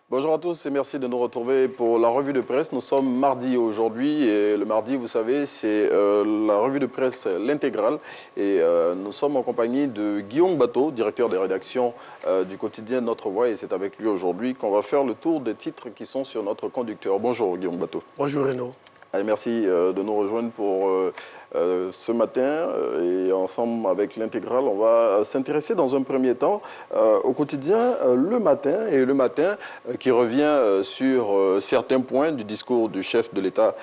Bonjour à tous et merci de nous retrouver pour la revue de presse. Nous sommes mardi aujourd'hui et le mardi, vous savez, c'est la revue de presse l'intégrale. Et nous sommes en compagnie de Guillaume Bateau, directeur des rédactions du quotidien Notre Voix. Et c'est avec lui aujourd'hui qu'on va faire le tour des titres qui sont sur notre conducteur. Bonjour Guillaume Bateau. Bonjour Renaud. Allez, merci de nous rejoindre pour ce matin et ensemble avec l'intégrale, on va s'intéresser dans un premier temps au quotidien le matin et le matin qui revient sur certains points du discours du chef de l'État,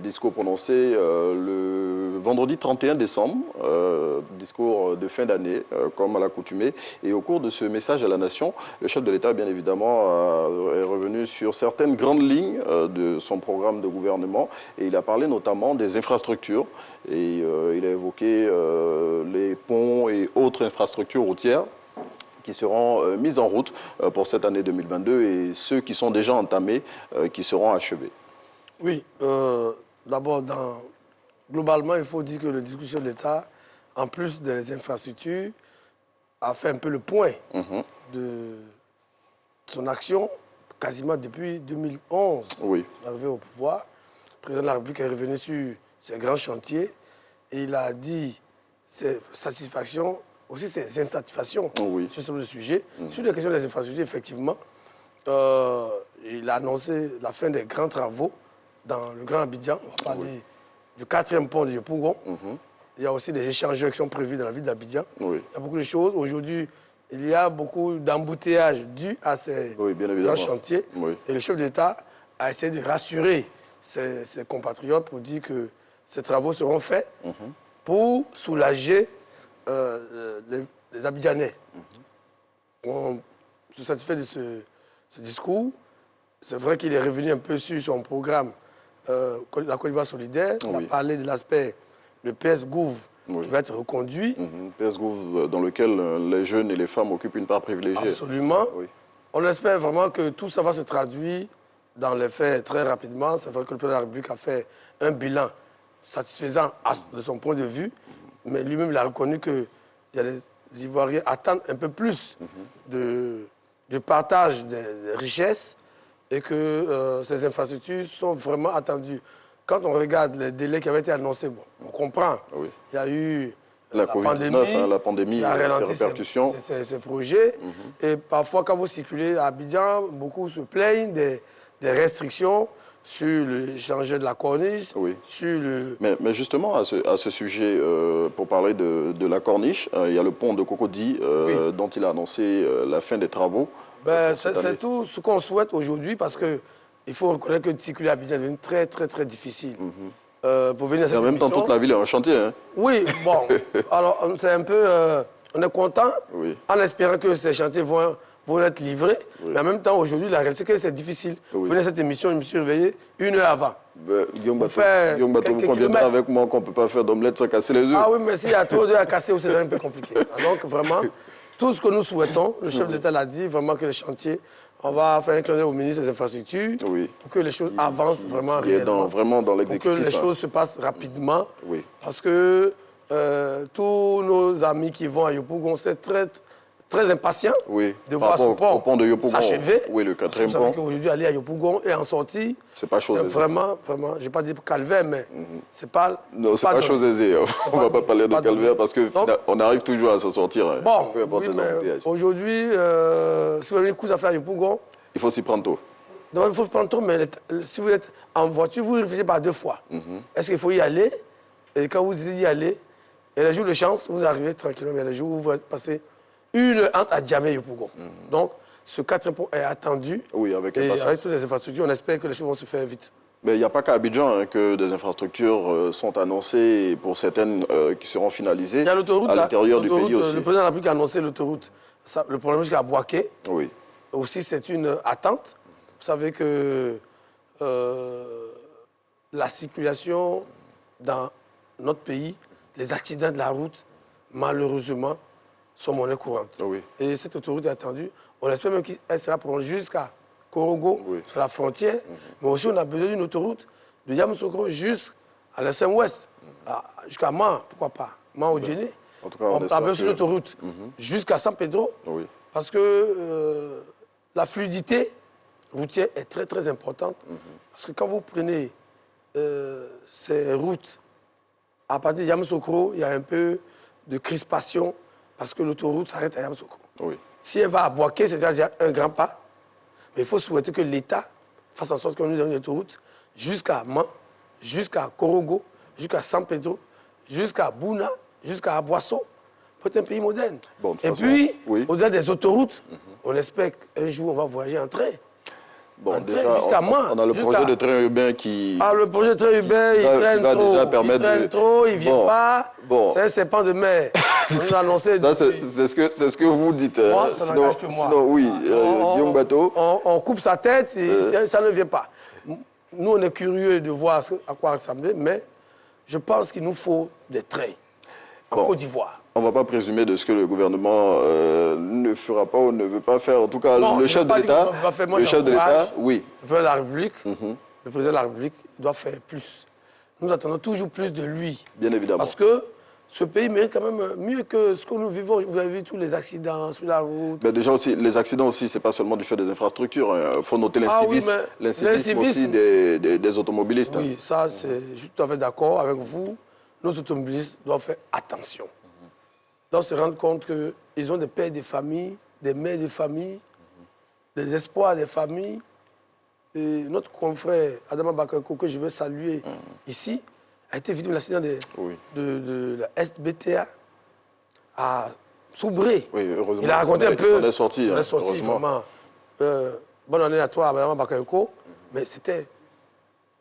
discours prononcé le vendredi 31 décembre, discours de fin d'année comme à l'accoutumée. Et au cours de ce message à la nation, le chef de l'État, bien évidemment, est revenu sur certaines grandes lignes de son programme de gouvernement. Et il a parlé notamment des infrastructures et il a évoqué les ponts et autres infrastructures routières qui seront mises en route pour cette année 2022 et ceux qui sont déjà entamés qui seront achevés. Oui, d'abord, globalement, il faut dire que le discours de l'État, en plus des infrastructures, a fait un peu le point de son action quasiment depuis 2011, arrivé au pouvoir. Le président de la République est revenu sur ces grands chantiers et il a dit ses satisfactions, aussi ses insatisfactions sur le sujet. Sur la question des infrastructures, effectivement, il a annoncé la fin des grands travaux dans le Grand Abidjan. On va parler du 4e pont de Yopougon. Il y a aussi des échangeurs qui sont prévus dans la ville d'Abidjan. Il y a beaucoup de choses. Aujourd'hui, il y a beaucoup d'embouteillages dus à ces grands chantiers. Et le chef de l'État a essayé de rassurer ses compatriotes pour dire que ces travaux seront faits pour soulager les Abidjanais. On se satisfait de ce discours. C'est vrai qu'il est revenu un peu sur son programme, la Côte d'Ivoire solidaire. Il a parlé de l'aspect, le PS Gouv qui va être reconduit. PS Gouv dans lequel les jeunes et les femmes occupent une part privilégiée. Absolument. On espère vraiment que tout ça va se traduire dans les faits très rapidement. C'est vrai que le président de la République a fait un bilan satisfaisant de son point de vue, mais lui-même il a reconnu que les Ivoiriens attendent un peu plus de partage des richesses et que ces infrastructures sont vraiment attendues. Quand on regarde les délais qui avaient été annoncés, on comprend. Il y a eu la pandémie, la ralenti ses répercussions. Ces projets. Et parfois, quand vous circulez à Abidjan, beaucoup se plaignent des restrictions sur le changement de la corniche. Sur le... mais justement, à ce sujet, pour parler de la corniche, il y a le pont de Cocody dont il a annoncé la fin des travaux. C'est tout ce qu'on souhaite aujourd'hui parce qu'il faut reconnaître que circuler à Abidjan est devenu très, très, très difficile. Pour venir à cette en même temps, toute la ville est en chantier. Hein. Oui, bon. Alors, c'est un peu... on est content en espérant que ces chantiers vont être livrés. Mais en même temps, aujourd'hui, la réalité, c'est que c'est difficile. Vous venez à cette émission, je me suis réveillé 1 heure avant. Guillaume Bateau, vous conviendrez avec moi qu'on ne peut pas faire d'omelette sans casser les œufs. Ah oui, mais s'il y a trop d'œufs à casser, c'est un peu compliqué. Donc, vraiment, tout ce que nous souhaitons, le chef d'État l'a dit, vraiment que les chantiers, on va faire un clin d'œil au ministre des Infrastructures pour que les choses avancent vraiment réellement. Vraiment dans l'exécutif. Pour que les choses se passent rapidement. Parce que tous nos amis qui vont à Yopougon, c'est très impatient de voir ce pont de Yopougon s'achever. Le 4e pont. Vous savez qu'aujourd'hui, aller à Yopougon et en sortie, c'est pas chose aisée. Vraiment, je ne vais pas dire calvaire, mais c'est pas... Non, c'est pas chose aisée. On ne va pas parler de calvaire parce qu'on arrive toujours à s'en sortir. Bon, aujourd'hui, si vous avez une course à faire à Yopougon... Il faut s'y prendre tôt. Non, il faut s'y prendre tôt, mais si vous êtes en voiture, vous réfléchissez par 2 fois. Est-ce qu'il faut y aller? Et quand vous dites y aller, il y a les jours de chance, vous arrivez tranquillement, il y a les jours où vous passez 1 heure entre à Djamé et Yopougon. Donc, ce 4e pont est attendu. Avec toutes les infrastructures, on espère que les choses vont se faire vite. Mais il n'y a pas qu'à Abidjan que des infrastructures sont annoncées et pour certaines qui seront finalisées à l'intérieur du pays aussi. Le président de la République a annoncé l'autoroute. Le problème jusqu'à Boaké. Aussi, c'est une attente. Vous savez que la circulation dans notre pays, les accidents de la route, malheureusement, sont monnaie courante. Et cette autoroute est attendue. On espère même qu'elle sera prolongée jusqu'à Korogo, sur la frontière. Mais aussi, on a besoin d'une autoroute de Yamoussoukro jusqu'à l'extrême ouest, jusqu'à Man, pourquoi pas, Man au Djéné. On a besoin d'une autoroute jusqu'à San Pedro, parce que la fluidité routière est très, très importante. Parce que quand vous prenez ces routes, à partir de Yamoussoukro, il y a un peu de crispation parce que l'autoroute s'arrête à Yamoussoukro. Oui. Si elle va à Boaké, c'est déjà un grand pas. Mais il faut souhaiter que l'État fasse en sorte qu'on nous ait une autoroute jusqu'à Man, jusqu'à Korogo, jusqu'à San Pedro, jusqu'à Bouna, jusqu'à Boisseau, pour être un pays moderne. Bon, de toute Et façon, puis, oui. au-delà des autoroutes, on espère qu'un jour, on va voyager en train. Bon, En déjà, train jusqu'à Man. on a le projet de train urbain qui... Ah, le projet de train urbain, il va traîne trop. déjà permettre il traîne de- trop, il ne vient Bon, pas. bon. C'est un serpent de mer. On nous l'a annoncé. Ça, depuis- c'est ce que vous dites. Moi, ça sinon, n'engage que moi. sinon, oui, Guillaume Bateau. On coupe sa tête et ça ne vient pas. Nous, on est curieux de voir à quoi ressembler, mais je pense qu'il nous faut des trains en Bon. Côte d'Ivoire. On ne va pas présumer de ce que le gouvernement ne fera pas ou ne veut pas faire. En tout cas, Non, le je chef veux de pas dire l'État, qu'il ne peut pas faire. Moi, le chef de l'État, j'encourage oui. Le président de la République, le président de la République doit faire plus. Nous attendons toujours plus de lui. Bien évidemment. Parce que ce pays mérite quand même mieux que ce que nous vivons. Vous avez vu tous les accidents sur la route. Mais déjà aussi, les accidents aussi, c'est pas seulement du fait des infrastructures. Il faut noter l'incivisme, Ah oui, mais l'incivisme aussi l'incivisme- des automobilistes. Oui, ça, je suis tout à fait d'accord avec vous. Nos automobilistes doivent faire attention. Doivent se rendre compte qu'ils ont des pères de famille, des mères de famille, des espoirs des familles. Et notre confrère Adama Bakayoko, que je veux saluer ici, a été victime de l'accident Oui. de la SBTA à Soubré. Oui, heureusement. Il a raconté un peu. On est sorti. Il est sorti, heureusement. vraiment. Bonne année à toi, Adama Bakayoko. Mais ça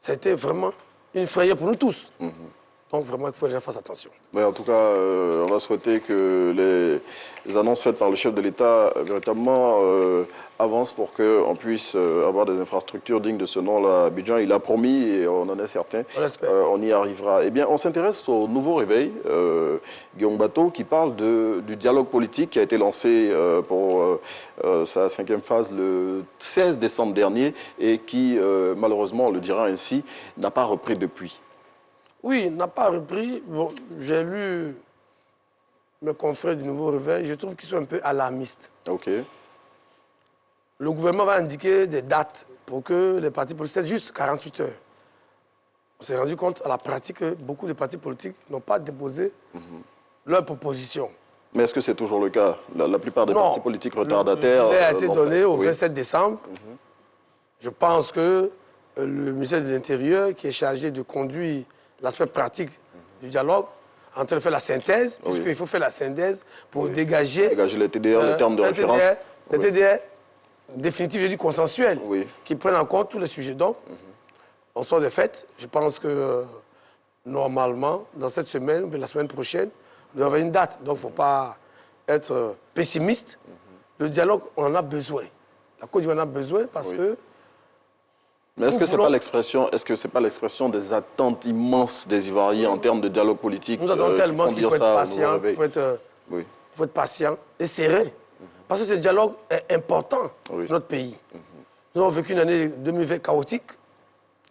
a été vraiment une frayeur pour nous tous. Donc vraiment, il faut que les gens fassent attention. Mais en tout cas, on va souhaiter que les annonces faites par le chef de l'État véritablement avancent pour qu'on puisse avoir des infrastructures dignes de ce nom-là. Abidjan, il a promis et on en est certain. On l'espère. On y arrivera. Eh bien, on s'intéresse au nouveau réveil, Guillaume Bateau, qui parle du dialogue politique qui a été lancé pour sa 5e phase le 16 décembre dernier et qui, malheureusement, on le dira ainsi, n'a pas repris depuis. Oui, il n'a pas repris. Bon, j'ai lu mes confrères du Nouveau Réveil. Je trouve qu'ils sont un peu alarmistes. OK. Le gouvernement va indiquer des dates pour que les partis politiques, c'est juste 48 heures. On s'est rendu compte à la pratique que beaucoup de partis politiques n'ont pas déposé leurs propositions. Mais est-ce que c'est toujours le cas? La plupart des Non. partis politiques retardataires... Le délai a été l'ont donné fait. au Oui. 27 décembre. Je pense que le ministère de l'Intérieur, qui est chargé de conduire l'aspect pratique du dialogue, est en train de faire la synthèse, Oui. puisqu'il faut faire la synthèse pour dégager... Dégager les TDR, les termes de un référence. TDR, des Oui. TDR définitifs, je dis consensuels, Oui. qui prennent en compte tous les sujets. Donc, on sort des fêtes. Je pense que, normalement, dans cette semaine ou bien la semaine prochaine, on doit avoir une date. Donc, il ne faut pas être pessimiste. Le dialogue, on en a besoin. La Côte d'Ivoire en a besoin parce Oui. que... Mais est-ce Nous que c'est voulons- pas l'expression des attentes immenses des Ivoiriens en termes de dialogue politique Nous attendons qui tellement font qu'il dire faut être ça au patient, Nouveau qu'il Réveil? faut être... Oui. Il faut être patient et serein. Parce que ce dialogue est important Oui. dans notre pays. Nous avons vécu une année 2020 chaotique.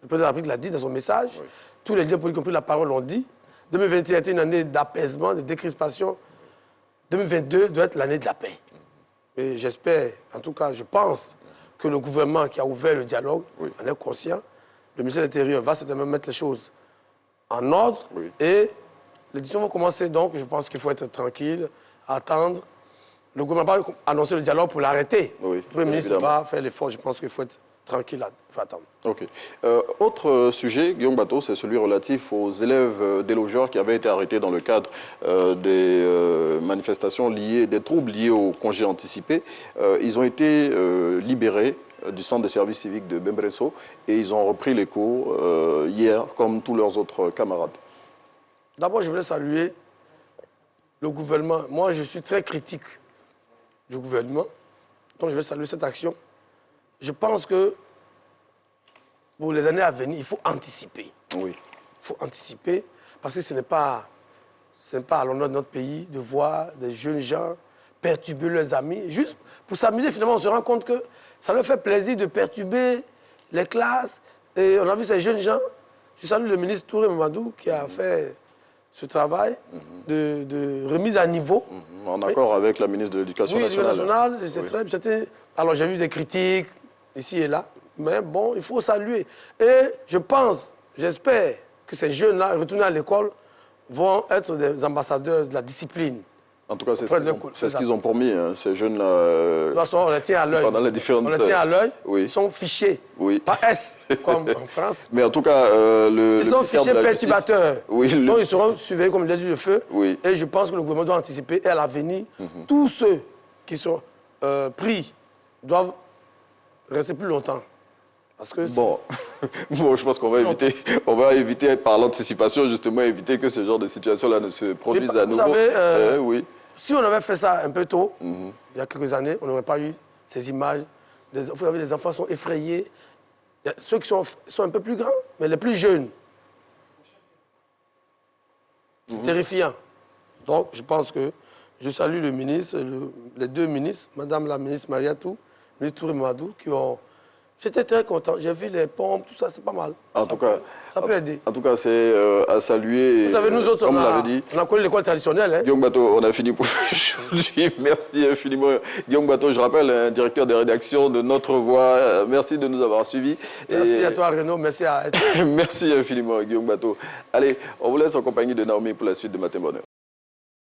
Le président de la République l'a dit dans son message. Tous les leaders politiques qui ont pris la parole l'ont dit. 2021 a été une année d'apaisement, de décrispation. 2022 doit être l'année de la paix. Et j'espère, en tout cas, je pense que le gouvernement qui a ouvert le dialogue en est conscient. Le ministère de l'Intérieur va certainement mettre les choses en ordre. Oui. Et les discussions vont commencer, donc je pense qu'il faut être tranquille, attendre. Le gouvernement n'a pas annoncé le dialogue pour l'arrêter. Oui, Le Premier ministre évidemment. va faire l'effort. Je pense qu'il faut être tranquille, il faut attendre. OK. Autre sujet, Guillaume Bateau, c'est celui relatif aux élèves délogeurs qui avaient été arrêtés dans le cadre des manifestations liées, des troubles liés au congé anticipé. Ils ont été libérés du centre de service civique de Bembresso et ils ont repris les cours hier, comme tous leurs autres camarades. D'abord, je voulais saluer le gouvernement. Moi, je suis très critique du gouvernement. Donc, je vais saluer cette action. Je pense que pour les années à venir, il faut anticiper. Oui. Il faut anticiper parce que ce n'est pas à l'honneur de notre pays de voir des jeunes gens perturber leurs amis. Juste pour s'amuser, finalement, on se rend compte que ça leur fait plaisir de perturber les classes. Et on a vu ces jeunes gens. Je salue le ministre Touré Mamadou qui a fait ce travail de remise à niveau. En accord avec la ministre de l'Éducation Oui, nationale. nationale, c'est très... Alors j'ai vu des critiques ici et là. Mais bon, il faut saluer. Et je pense, j'espère que ces jeunes-là, retournés à l'école, vont être des ambassadeurs de la discipline. En tout cas, c'est ce qu'ils ont promis, hein, ces jeunes-là. De toute façon, on les tient à l'œil. Pendant les différentes... On les tient à l'œil. Oui. Ils sont fichés. Oui. Pas S, comme en France. Mais en tout cas, Ils sont fichés perturbateurs. Oui, donc, ils seront surveillés comme les yeux de feu. Oui. Et je pense que le gouvernement doit anticiper. Et à l'avenir, tous ceux qui sont pris doivent rester plus longtemps. Parce que bon, je pense qu'on va éviter par l'anticipation, justement, éviter que ce genre de situation-là ne se produise à nouveau. Vous savez, oui. Si on avait fait ça un peu tôt, il y a quelques années, on n'aurait pas eu ces images. Vous savez, les enfants sont effrayés. Il y a ceux qui sont un peu plus grands, mais les plus jeunes. C'est terrifiant. Donc, je pense que je salue le ministre, les deux ministres, Madame la ministre Mariatou, le ministre Touré Mamadou, qui ont... J'étais très content. J'ai vu les pompes, tout ça, c'est pas mal. En tout cas, ça peut aider. En tout cas, c'est à saluer. Vous savez, nous autres, comme dit, on a connu l'école traditionnelle. Hein. Guillaume Bateau, on a fini pour aujourd'hui. Merci infiniment. Guillaume Bateau, je rappelle, un directeur de rédaction de Notre Voix. Merci de nous avoir suivis. Merci à toi, Renaud. Merci à... Merci infiniment, Guillaume Bateau. Allez, on vous laisse en compagnie de Naomi pour la suite de Matin Bonheur.